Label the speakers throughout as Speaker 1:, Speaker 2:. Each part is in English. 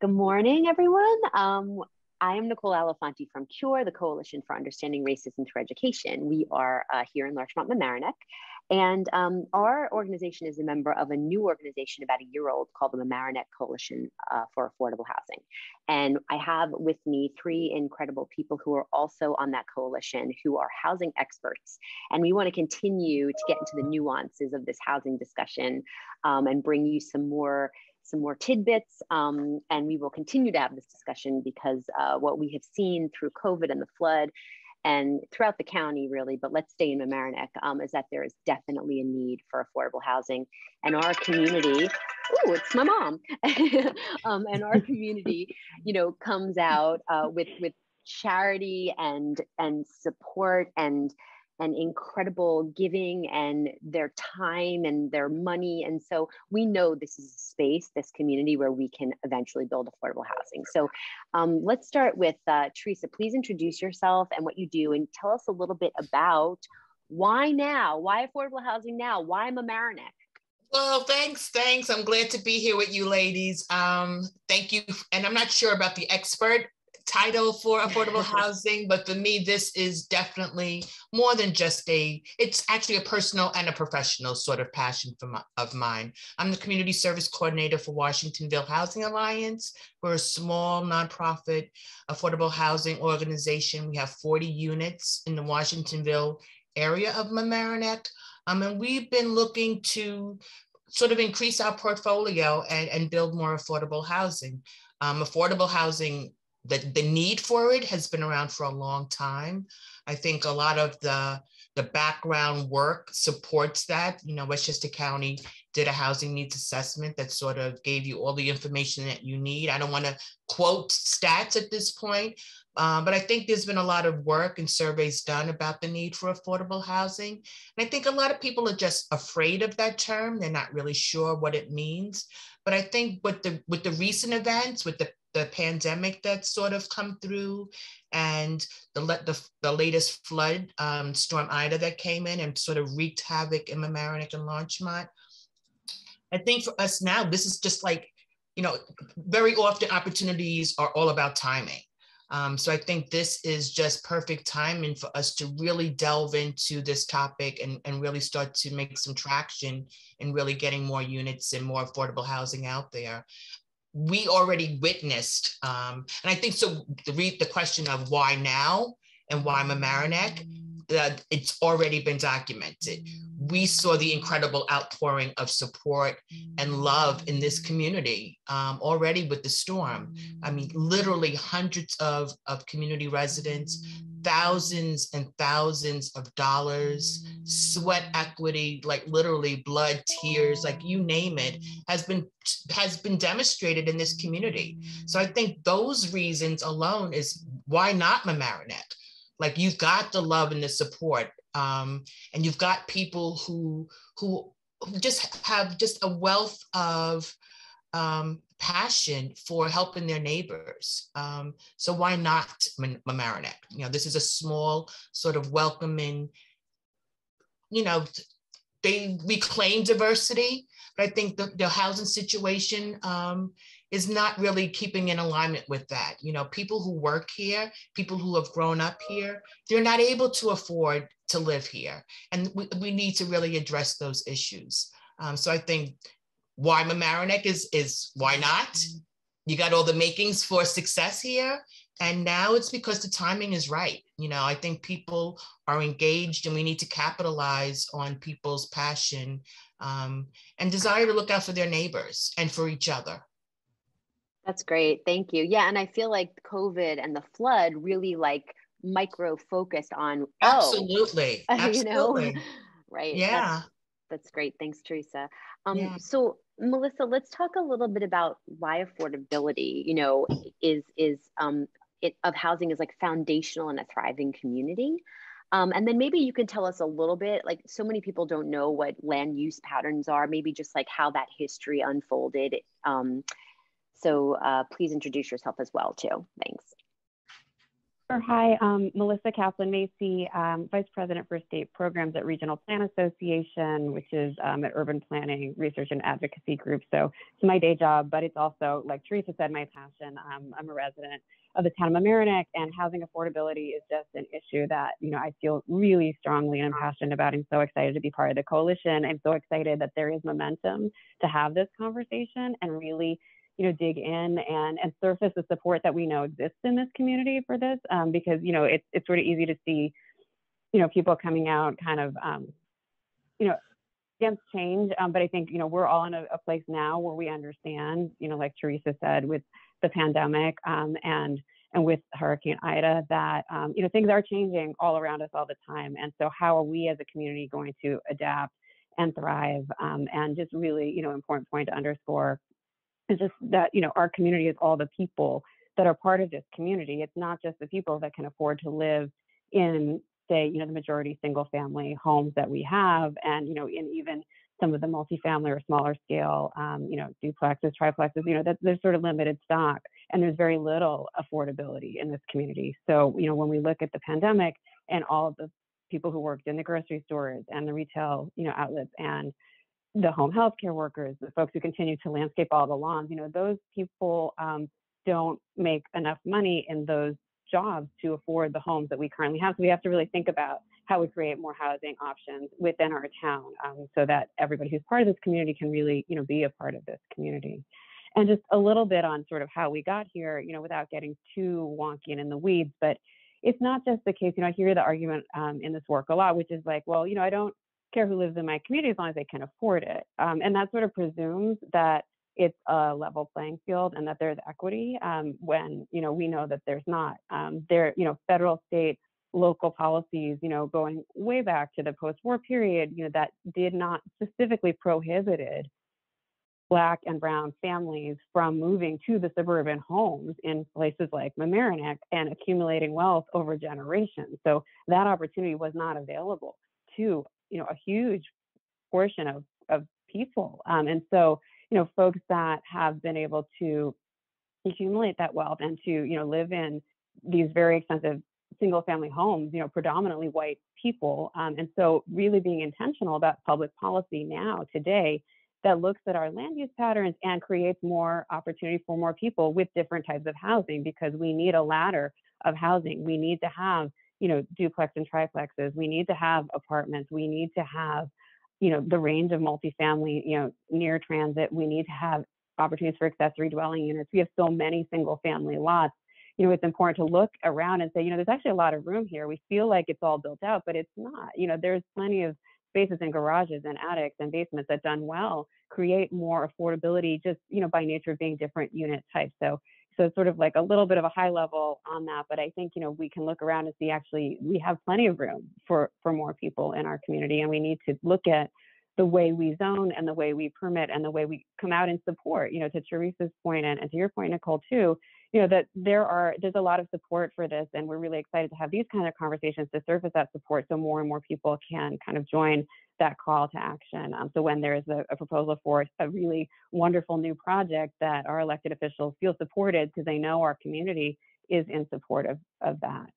Speaker 1: Good morning, everyone. I am Nicole Alafanti from CURE, the Coalition for Understanding Racism Through Education. We are here in Larchmont, Mamaroneck, and our organization is a member of a new organization about a year old called the Mamaroneck Coalition for Affordable Housing. And I have with me three incredible people who are also on that coalition who are housing experts. And we want to continue to get into the nuances of this housing discussion and bring you some more tidbits, and we will continue to have this discussion because what we have seen through COVID and the flood and throughout the county really, but let's stay in Mamaroneck, is that there is definitely a need for affordable housing. And our community, ooh, it's my mom, and our community, comes out with charity and support and incredible giving and their time and their money. And so we know this is a space, this community where we can eventually build affordable housing. So let's start with Theresa. Please introduce yourself and what you do and tell us a little bit about why now? Why affordable housing now? Why Mamaroneck?
Speaker 2: Well, thanks. I'm glad to be here with you ladies. Thank you. And I'm not sure about the expert title for affordable housing, but for me, this is definitely more than just it's actually a personal and a professional sort of passion of mine. I'm the community service coordinator for Washingtonville Housing Alliance. We're a small nonprofit affordable housing organization. We have 40 units in the Washingtonville area of Mamaroneck. And we've been looking to sort of increase our portfolio and build more affordable housing. Affordable housing, the need for it has been around for a long time. I think a lot of the background work supports that. Westchester County did a housing needs assessment that sort of gave you all the information that you need. I don't want to quote stats at this point, but I think there's been a lot of work and surveys done about the need for affordable housing. And I think a lot of people are just afraid of that term. They're not really sure what it means. But I think with the recent events, with the pandemic that's sort of come through and the latest flood, Storm Ida that came in and sort of wreaked havoc in Mamaroneck and Larchmont. I think for us now, this is just like, very often opportunities are all about timing. So I think this is just perfect timing for us to really delve into this topic and really start to make some traction in really getting more units and more affordable housing out there. We already witnessed, and I think so. The question of why now and why Mamaroneck, it's already been documented. We saw the incredible outpouring of support and love in this community already with the storm. I mean, literally hundreds of community residents, thousands and thousands of dollars, sweat equity, like literally blood, tears, like you name it, has been demonstrated in this community. So I think those reasons alone is why not Mamaroneck? Like you've got the love and the support, and you've got people who just have just a wealth of passion for helping their neighbors. So why not Mamaroneck? This is a small sort of welcoming, they reclaim diversity, but I think the housing situation is not really keeping in alignment with that. People who work here, people who have grown up here, they're not able to afford to live here. And we need to really address those issues. So I think why Mamaroneck is why not? You got all the makings for success here. And now it's because the timing is right. I think people are engaged and we need to capitalize on people's passion and desire to look out for their neighbors and for each other.
Speaker 1: That's great. Thank you. Yeah. And I feel like COVID and the flood really like micro focused on,
Speaker 2: Absolutely. Absolutely.
Speaker 1: Right.
Speaker 2: Yeah.
Speaker 1: That's great. Thanks, Theresa.
Speaker 2: Yeah.
Speaker 1: So Melissa, let's talk a little bit about why affordability, of housing is like foundational in a thriving community. And then maybe you can tell us a little bit, like so many people don't know what land use patterns are, maybe just like how that history unfolded. So please introduce yourself as well too. Thanks.
Speaker 3: Hi, Melissa Kaplan-Macey, Vice President for State Programs at Regional Plan Association, which is an urban planning research and advocacy group. So it's my day job, but it's also, like Theresa said, my passion. I'm a resident of the town of Mamaroneck, and housing affordability is just an issue that, I feel really strongly and I'm passionate about. I'm so excited to be part of the coalition. I'm so excited that there is momentum to have this conversation and really dig in and surface the support that we know exists in this community for this, because, it's sort of easy to see, people coming out kind of, against change. But I think, we're all in a place now where we understand, like Theresa said, with the pandemic and with Hurricane Ida, that, things are changing all around us all the time. And so how are we as a community going to adapt and thrive? And just really, important point to underscore is just that, our community is all the people that are part of this community. It's not just the people that can afford to live in, say, the majority single family homes that we have, and, in even some of the multifamily or smaller scale, duplexes, triplexes, that there's sort of limited stock and there's very little affordability in this community. So, when we look at the pandemic and all of the people who worked in the grocery stores and the retail, outlets and the home health care workers, the folks who continue to landscape all the lawns, those people don't make enough money in those jobs to afford the homes that we currently have. So we have to really think about how we create more housing options within our town, so that everybody who's part of this community can really, be a part of this community. And just a little bit on sort of how we got here, without getting too wonky and in the weeds, but it's not just the case, I hear the argument in this work a lot, which is like, well, I don't care who lives in my community as long as they can afford it. And that sort of presumes that it's a level playing field and that there's equity, when, we know that there's not. There, federal, state, local policies, going way back to the post-war period, that did not specifically prohibited Black and brown families from moving to the suburban homes in places like Mamaroneck and accumulating wealth over generations. So that opportunity was not available to a huge portion of people. And so, folks that have been able to accumulate that wealth and to, live in these very expensive single family homes, predominantly white people. And so really being intentional about public policy now, today, that looks at our land use patterns and creates more opportunity for more people with different types of housing, because we need a ladder of housing. We need to have duplex and triplexes. We need to have apartments. We need to have, the range of multifamily, near transit. We need to have opportunities for accessory dwelling units. We have so many single family lots. It's important to look around and say, there's actually a lot of room here. We feel like it's all built out, but it's not. There's plenty of spaces in garages and attics and basements that, done well, create more affordability just, by nature of being different unit types. So it's sort of like a little bit of a high level on that, but I think, we can look around and see actually we have plenty of room for more people in our community, and we need to look at the way we zone and the way we permit and the way we come out and support, to Theresa's point and to your point, Nicole, too, that there's a lot of support for this, and we're really excited to have these kind of conversations to surface that support so more and more people can kind of join that call to action. So when there is a proposal for a really wonderful new project, that our elected officials feel supported because they know our community is in support of that.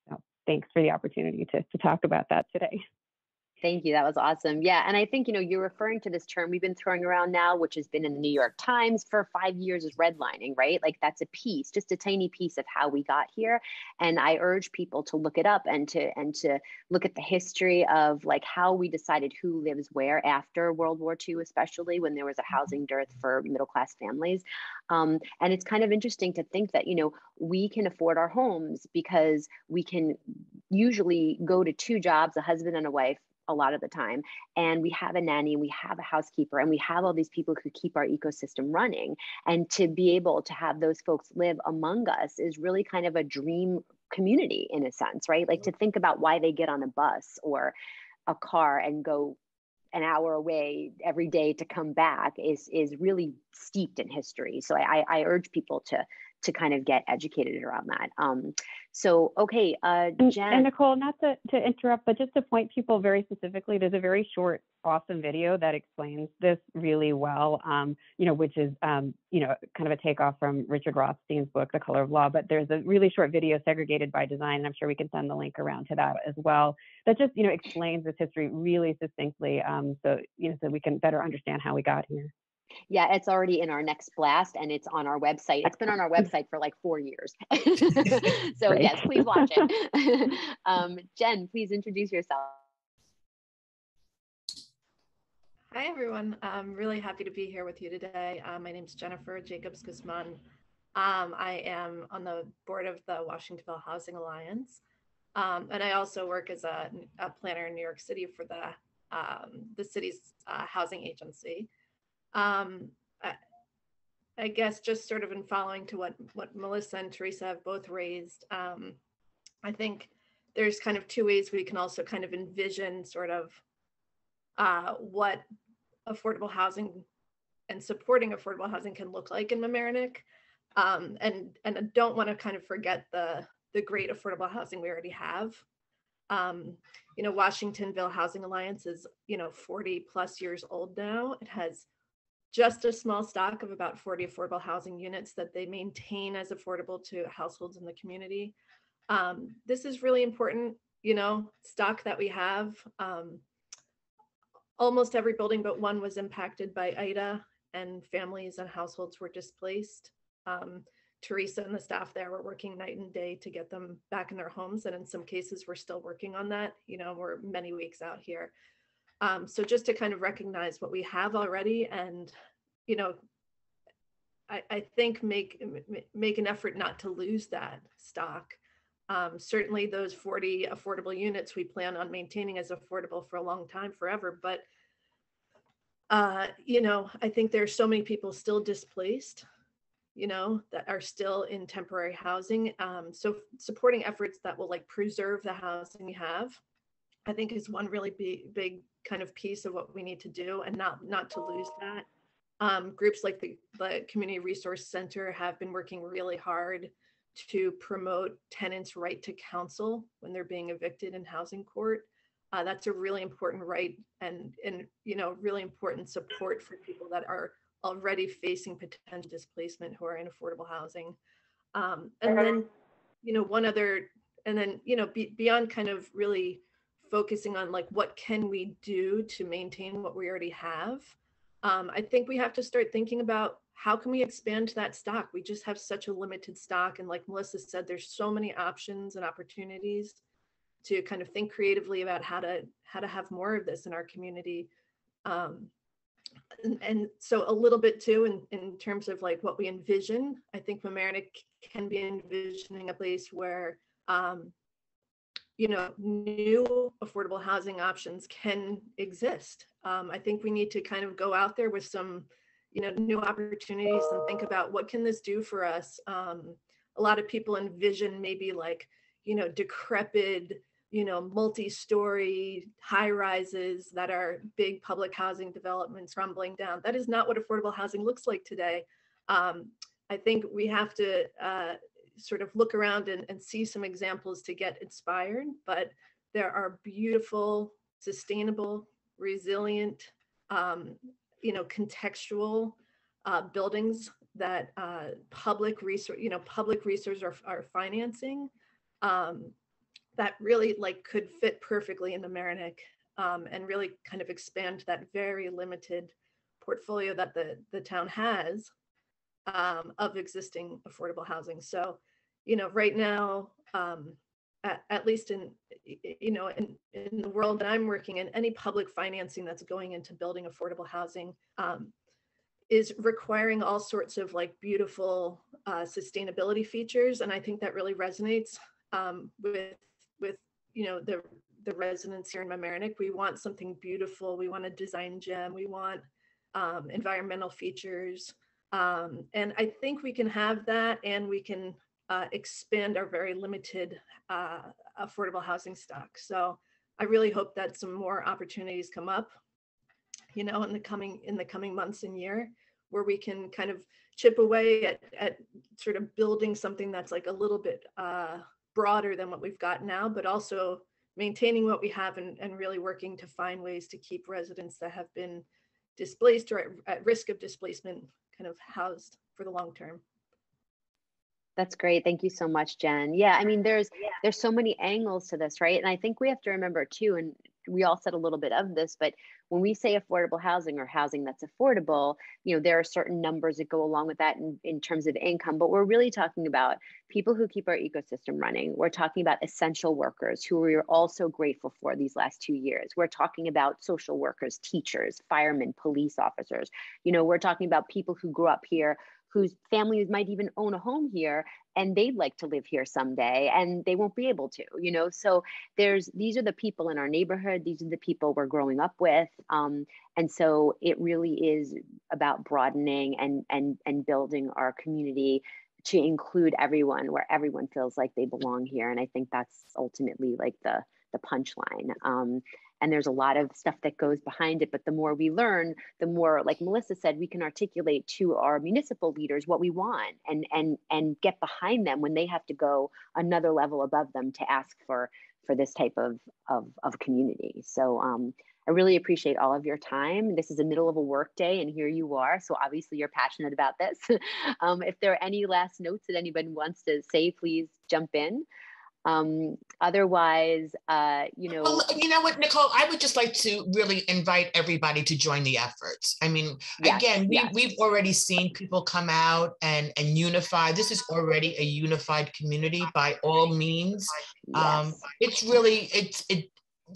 Speaker 3: So thanks for the opportunity to talk about that today.
Speaker 1: Thank you. That was awesome. Yeah. And I think, you're referring to this term we've been throwing around now, which has been in the New York Times for 5 years, is redlining, right? Like that's a piece, just a tiny piece of how we got here. And I urge people to look it up and to look at the history of like how we decided who lives where after World War II, especially when there was a housing dearth for middle-class families. And it's kind of interesting to think that, we can afford our homes because we can usually go to 2 jobs, a husband and a wife, a lot of the time. And we have a nanny, and we have a housekeeper, and we have all these people who keep our ecosystem running. And to be able to have those folks live among us is really kind of a dream community in a sense, right? Like to think about why they get on a bus or a car and go an hour away every day to come back is really steeped in history. So I urge people to kind of get educated around that. So, okay, Jen.
Speaker 3: And Nicole, not to interrupt, but just to point people very specifically, there's a very short, awesome video that explains this really well, which is, kind of a takeoff from Richard Rothstein's book, The Color of Law. But there's a really short video segregated by design, and I'm sure we can send the link around to that as well. That just, explains this history really succinctly, so we can better understand how we got here.
Speaker 1: Yeah, it's already in our next blast and it's on our website. It's been on our website for like 4 years. So
Speaker 3: Great.
Speaker 1: yes, please watch it. Jen, please introduce yourself.
Speaker 4: Hi, everyone. I'm really happy to be here with you today. My name is Jennifer Jacobs Guzman. I am on the board of the Washingtonville Housing Alliance. And I also work as a planner in New York City for the city's housing agency. I guess just sort of in following to what Melissa and Theresa have both raised, I think there's kind of two ways we can also kind of envision sort of what affordable housing and supporting affordable housing can look like in Mamaroneck. And I don't want to kind of forget the great affordable housing we already have. Washingtonville Housing Alliance is, 40 plus years old now. It has just a small stock of about 40 affordable housing units that they maintain as affordable to households in the community. This is really important, stock that we have. Almost every building but one was impacted by Ida, and families and households were displaced. Theresa and the staff there were working night and day to get them back in their homes. And in some cases, we're still working on that. We're many weeks out here. So just to kind of recognize what we have already and, I think make an effort not to lose that stock. Certainly those 40 affordable units we plan on maintaining as affordable for a long time, forever. But, I think there's so many people still displaced, that are still in temporary housing. So supporting efforts that will preserve the housing we have, I think is one really big kind of piece of what we need to do, and not to lose that. Groups like the Community Resource Center have been working really hard to promote tenants' right to counsel when they're being evicted in housing court. That's a really important right and really important support for people that are already facing potential displacement who are in affordable housing. And then, one other, and then, beyond kind of really focusing on what can we do to maintain what we already have, I think we have to start thinking about how can we expand that stock. We just have such a limited stock. And like Melissa said, there's so many options and opportunities to kind of think creatively about how to have more of this in our community. And so a little bit too, in terms of what we envision, I think Mamaroneck can be envisioning a place where, new affordable housing options can exist. I think we need to kind of go out there with some, new opportunities and think about what can this do for us. A lot of people envision maybe decrepit, multi-story high rises that are big public housing developments crumbling down. That is not what affordable housing looks like today. I think we have to sort of look around and see some examples to get inspired, but there are beautiful, sustainable, resilient, contextual buildings that public resources are financing, that really could fit perfectly in the Mamaroneck, and really kind of expand that very limited portfolio that the town has of existing affordable housing. So, right now, at least in the world that I'm working in, any public financing that's going into building affordable housing is requiring all sorts of beautiful sustainability features. And I think that really resonates with the residents here in Mamaroneck. We want something beautiful. We want a design gem. We want environmental features. And I think we can have that, and we can expand our very limited affordable housing stock. So I really hope that some more opportunities come up, in the coming months and year, where we can kind of chip away at sort of building something that's a little bit broader than what we've got now, but also maintaining what we have and really working to find ways to keep residents that have been displaced or at risk of displacement kind of housed for the long term.
Speaker 1: That's great. Thank you so much, Jen. Yeah, I mean, there's so many angles to this, right? And I think we have to remember too, and we all said a little bit of this, but when we say affordable housing or housing that's affordable, you know, there are certain numbers that go along with that in terms of income, but we're really talking about people who keep our ecosystem running. We're talking about essential workers who we are also grateful for these last 2 years. We're talking about social workers, teachers, firemen, police officers. You know, we're talking about people who grew up here, whose families might even own a home here, and they'd like to live here someday and they won't be able to, you know? So these are the people in our neighborhood. These are the people we're growing up with. And so it really is about broadening and building our community to include everyone, where everyone feels like they belong here. And I think that's ultimately like the punchline. And there's a lot of stuff that goes behind it, but the more we learn, the more, like Melissa said, we can articulate to our municipal leaders what we want and get behind them when they have to go another level above them to ask for this type of community. So I really appreciate all of your time. This is the middle of a work day and here you are. So obviously you're passionate about this. If there are any last notes that anybody wants to say, please jump in. Otherwise, you know.
Speaker 2: Well, you know what, Nicole, I would just like to really invite everybody to join the efforts. I mean, yes, again, we've already seen people come out and unify. This is already a unified community by all means. Yes. It's really,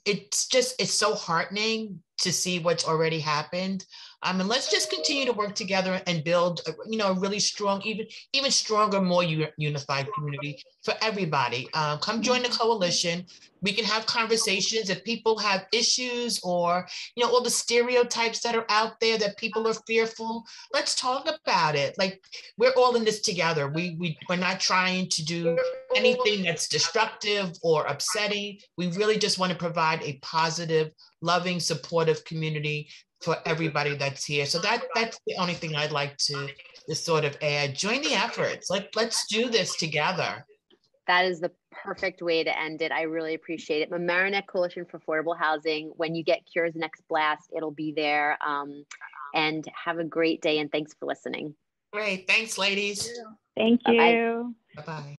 Speaker 2: it's so heartening to see what's already happened. And let's just continue to work together and build, you know, a really strong, even stronger, more unified community for everybody. Come join the coalition. We can have conversations if people have issues or, you know, all the stereotypes that are out there that people are fearful. Let's talk about it. Like, we're all in this together. We're not trying to do anything that's destructive or upsetting. We really just want to provide a positive, loving, supportive community for everybody that's here. So that's the only thing I'd like to sort of add. Join the efforts. Let's do this together.
Speaker 1: That is the perfect way to end it. I really appreciate it. Mamaroneck Coalition for Affordable Housing. When you get Cure's next blast, it'll be there. And have a great day. And thanks for listening.
Speaker 2: Great. Thanks, ladies.
Speaker 3: Thank you.
Speaker 2: Bye-bye.